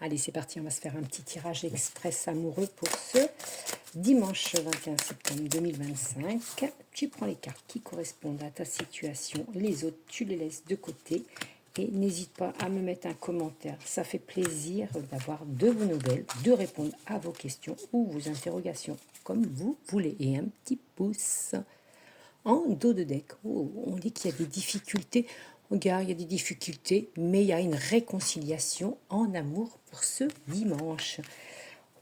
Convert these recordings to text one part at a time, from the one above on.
Allez, c'est parti, on va se faire un petit tirage express amoureux pour ce dimanche 21 septembre 2025. Tu prends les cartes qui correspondent à ta situation, les autres, tu les laisses de côté. Et n'hésite pas à me mettre un commentaire, ça fait plaisir d'avoir de vos nouvelles, de répondre à vos questions ou vos interrogations, comme vous voulez. Et un petit pouce en dos de deck. Oh, on dit qu'il y a des difficultés. Regarde, il y a des difficultés, mais il y a une réconciliation en amour pour ce dimanche.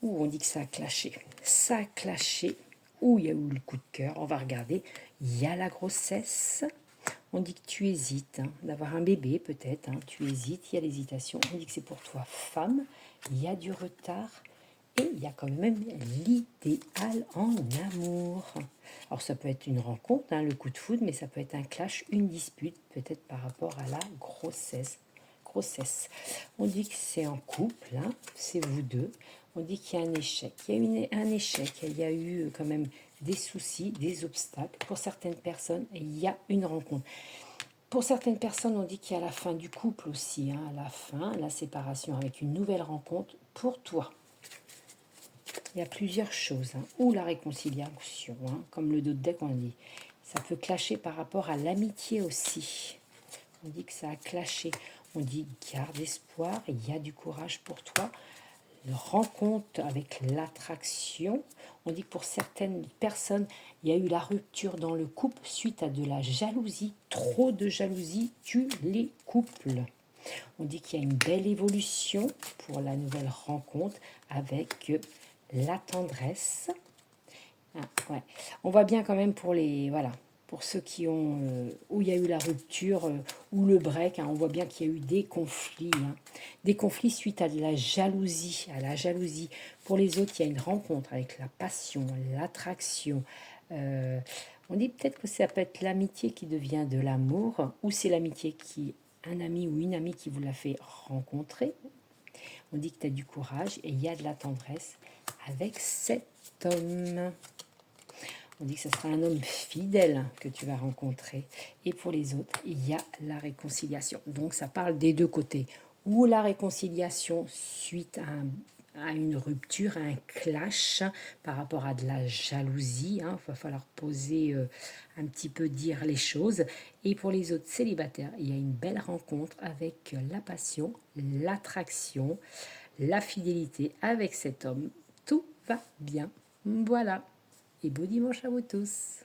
Où on dit que ça a clashé. Ça a clashé. Où il y a eu le coup de cœur. On va regarder. Il y a la grossesse. On dit que tu hésites d'avoir un bébé peut-être. Tu hésites, il y a l'hésitation. On dit que c'est pour toi femme. Il y a du retard. Et il y a quand même l'idéal en amour. Alors ça peut être une rencontre, le coup de foudre, mais ça peut être un clash, une dispute, peut-être par rapport à la grossesse. On dit que c'est en couple, c'est vous deux. On dit qu'il y a un échec. Il y a eu un échec, il y a eu quand même des soucis, des obstacles. Pour certaines personnes, il y a une rencontre. Pour certaines personnes, on dit qu'il y a la fin du couple aussi, à la fin, la séparation avec une nouvelle rencontre pour toi. Il y a plusieurs choses, ou la réconciliation, comme le dos de deck on dit. Ça peut clasher par rapport à l'amitié aussi. On dit que ça a clashé. On dit garde espoir, il y a du courage pour toi. Rencontre avec l'attraction. On dit que pour certaines personnes, il y a eu la rupture dans le couple suite à de la jalousie. Trop de jalousie tue les couples. On dit qu'il y a une belle évolution pour la nouvelle rencontre avec la tendresse. Ouais. On voit bien quand même pour les... Voilà. Pour ceux qui ont, où il y a eu la rupture, ou le break, on voit bien qu'il y a eu des conflits. Des conflits suite à de la jalousie. Pour les autres, il y a une rencontre avec la passion, l'attraction. On dit peut-être que ça peut être l'amitié qui devient de l'amour, ou c'est l'amitié qui, un ami ou une amie qui vous l'a fait rencontrer. On dit que tu as du courage et il y a de la tendresse avec cet homme. On dit que ce sera un homme fidèle que tu vas rencontrer. Et pour les autres, il y a la réconciliation. Donc ça parle des deux côtés. Ou la réconciliation suite à une rupture, à un clash par rapport à de la jalousie. Il va falloir poser un petit peu, dire les choses. Et pour les autres célibataires, il y a une belle rencontre avec la passion, l'attraction, la fidélité avec cet homme. Tout va bien. Voilà. Et beau dimanche à vous tous.